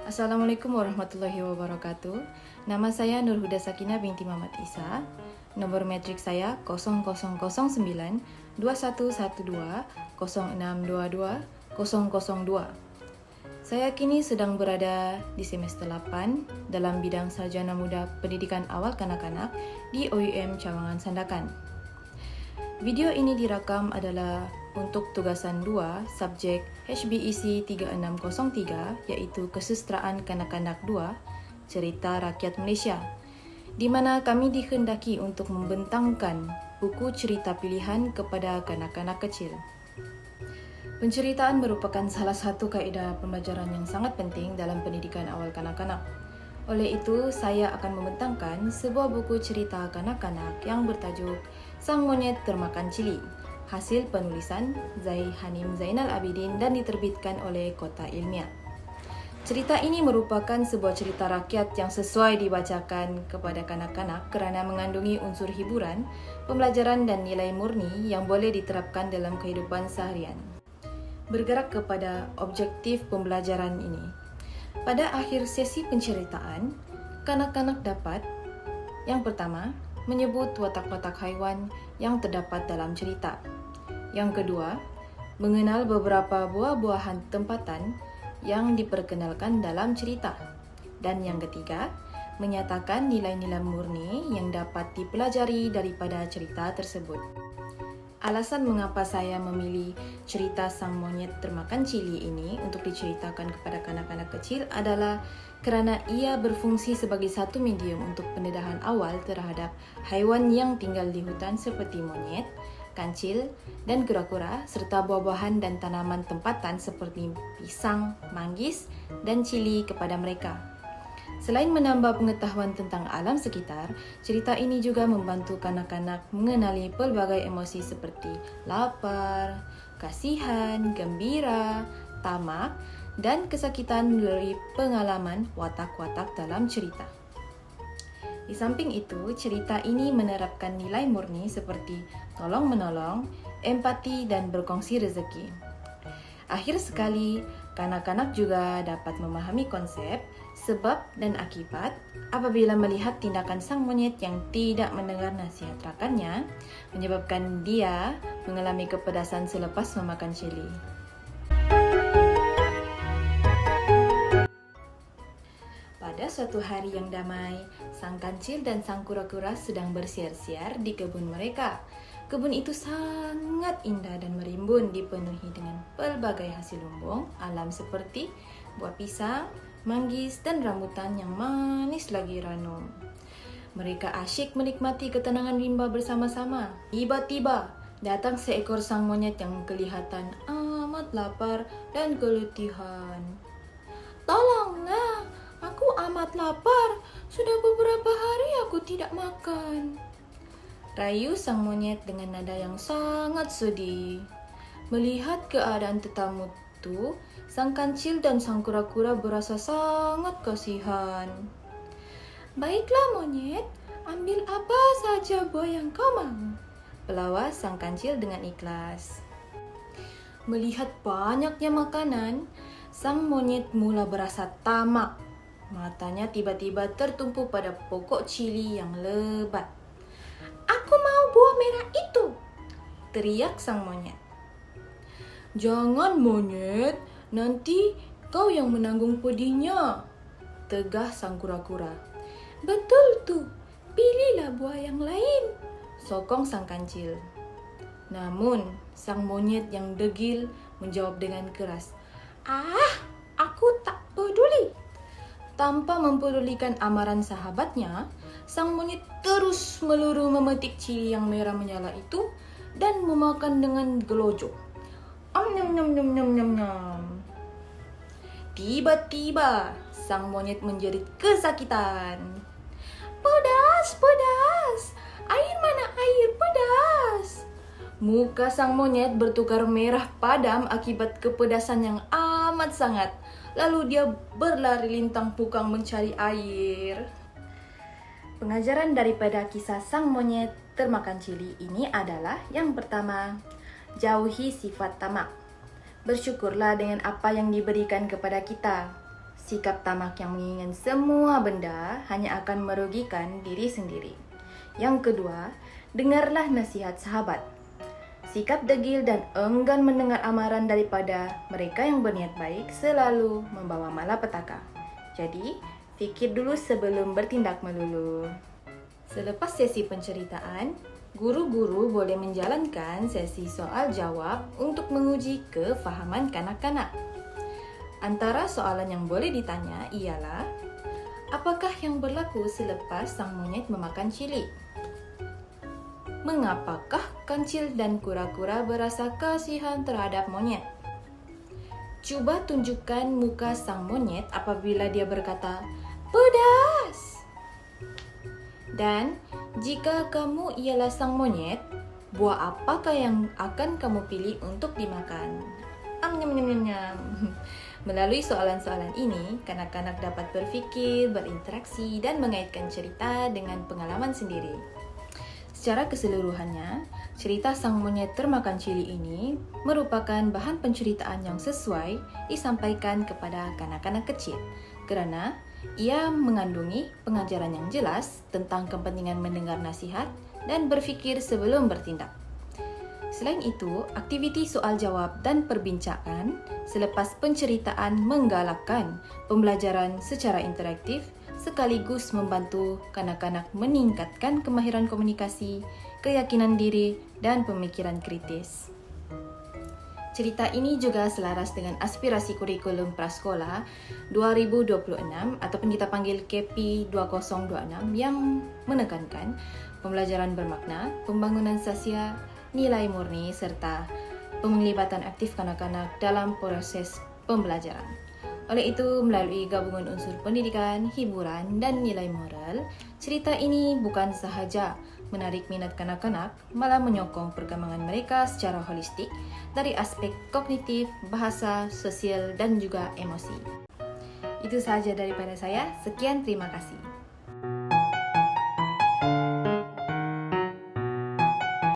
Assalamualaikum warahmatullahi wabarakatuh. Nama saya Nurhuda Sakinah binti Muhammad Isa. Nomor metrik saya 0009 2112 0622 002. Saya kini sedang berada di semester 8 dalam bidang Sarjana Muda Pendidikan Awal Kanak-kanak di OUM Cawangan Sandakan. Video ini direkam adalah untuk tugasan 2 subjek HBEC 3603 iaitu Kesusastraan Kanak-kanak 2 Cerita Rakyat Malaysia, di mana kami dikehendaki untuk membentangkan buku cerita pilihan kepada kanak-kanak kecil. Penceritaan merupakan salah satu kaedah pembelajaran yang sangat penting dalam pendidikan awal kanak-kanak. Oleh itu, saya akan membentangkan sebuah buku cerita kanak-kanak yang bertajuk Sang Monyet Termakan Cili, hasil penulisan Zai Hanim Zainal Abidin dan diterbitkan oleh Kota Ilmiah. Cerita ini merupakan sebuah cerita rakyat yang sesuai dibacakan kepada kanak-kanak kerana mengandungi unsur hiburan, pembelajaran dan nilai murni yang boleh diterapkan dalam kehidupan seharian. Bergerak kepada objektif pembelajaran ini. Pada akhir sesi penceritaan, kanak-kanak dapat yang pertama, menyebut watak-watak haiwan yang terdapat dalam cerita. Yang kedua, mengenal beberapa buah-buahan tempatan yang diperkenalkan dalam cerita. Dan yang ketiga, menyatakan nilai-nilai murni yang dapat dipelajari daripada cerita tersebut. Alasan mengapa saya memilih cerita Sang Monyet Termakan Cili ini untuk diceritakan kepada kanak-kanak kecil adalah kerana ia berfungsi sebagai satu medium untuk pendedahan awal terhadap haiwan yang tinggal di hutan seperti monyet, kancil dan kura-kura serta buah-buahan dan tanaman tempatan seperti pisang, manggis dan cili kepada mereka. Selain menambah pengetahuan tentang alam sekitar, cerita ini juga membantu kanak-kanak mengenali pelbagai emosi seperti lapar, kasihan, gembira, tamak dan kesakitan melalui pengalaman watak-watak dalam cerita. Di samping itu, cerita ini menerapkan nilai murni seperti tolong-menolong, empati dan berkongsi rezeki. Akhir sekali, kanak-kanak juga dapat memahami konsep, sebab dan akibat apabila melihat tindakan sang monyet yang tidak mendengar nasihat rakannya, menyebabkan dia mengalami kepedasan selepas memakan cili. Pada suatu hari yang damai, sang kancil dan sang kura-kura sedang bersiar-siar di kebun mereka. Kebun itu sangat indah dan merimbun, dipenuhi dengan pelbagai hasil lumbung alam seperti buah pisang, manggis dan rambutan yang manis lagi ranum. Mereka asyik menikmati ketenangan rimba bersama-sama. Tiba-tiba datang seekor sang monyet yang kelihatan amat lapar dan keletihan. "Tolonglah, aku amat lapar. Sudah beberapa hari aku tidak makan," rayu sang monyet dengan nada yang sangat sedih. Melihat keadaan tetamu itu, sang kancil dan sang kura-kura berasa sangat kasihan. "Baiklah monyet, ambil apa saja buah yang kau mahu," pelawa sang kancil dengan ikhlas. Melihat banyaknya makanan, sang monyet mula berasa tamak. Matanya tiba-tiba tertumpu pada pokok cili yang lebat. "Aku mau buah merah itu," teriak sang monyet. "Jangan monyet, nanti kau yang menanggung pedihnya," tegah sang kura-kura. "Betul tu, pilihlah buah yang lain," sokong sang kancil. Namun, sang monyet yang degil menjawab dengan keras, "Aku tak peduli." Tanpa mempedulikan amaran sahabatnya, sang monyet terus meluru memetik cili yang merah menyala itu dan memakan dengan gelojoh. Nyam nyam nyam nyam nyam nyam. Tiba-tiba, sang monyet menjerit kesakitan. "Pedas, pedas! Air mana air pedas?" Muka sang monyet bertukar merah padam akibat kepedasan yang amat sangat. Lalu dia berlari lintang pukang mencari air. Pengajaran daripada kisah Sang Monyet Termakan Cili ini adalah yang pertama, jauhi sifat tamak. Bersyukurlah dengan apa yang diberikan kepada kita. Sikap tamak yang menginginkan semua benda hanya akan merugikan diri sendiri. Yang kedua, dengarlah nasihat sahabat. Sikap degil dan enggan mendengar amaran daripada mereka yang berniat baik selalu membawa malapetaka. Jadi, fikir dulu sebelum bertindak melulu. Selepas sesi penceritaan, guru-guru boleh menjalankan sesi soal jawab untuk menguji kefahaman kanak-kanak. Antara soalan yang boleh ditanya ialah, apakah yang berlaku selepas sang monyet memakan cili? Mengapakah kancil dan kura-kura berasa kasihan terhadap monyet? Cuba tunjukkan muka sang monyet apabila dia berkata, pedas! Dan jika kamu ialah sang monyet, buah apakah yang akan kamu pilih untuk dimakan? Nyam. Melalui soalan-soalan ini, kanak-kanak dapat berfikir, berinteraksi, dan mengaitkan cerita dengan pengalaman sendiri. Secara keseluruhannya, cerita sang monyet termakan cili ini merupakan bahan penceritaan yang sesuai disampaikan kepada kanak-kanak kecil kerana ia mengandungi pengajaran yang jelas tentang kepentingan mendengar nasihat dan berfikir sebelum bertindak. Selain itu, aktiviti soal jawab dan perbincangan selepas penceritaan menggalakkan pembelajaran secara interaktif sekaligus membantu kanak-kanak meningkatkan kemahiran komunikasi, keyakinan diri, dan pemikiran kritis. Cerita ini juga selaras dengan aspirasi kurikulum prasekolah 2026 ataupun kita panggil KP 2026 yang menekankan pembelajaran bermakna, pembangunan sosial, nilai murni serta penglibatan aktif kanak-kanak dalam proses pembelajaran. Oleh itu, melalui gabungan unsur pendidikan, hiburan, dan nilai moral, cerita ini bukan sahaja menarik minat kanak-kanak, malah menyokong perkembangan mereka secara holistik dari aspek kognitif, bahasa, sosial, dan juga emosi. Itu sahaja daripada saya. Sekian, terima kasih.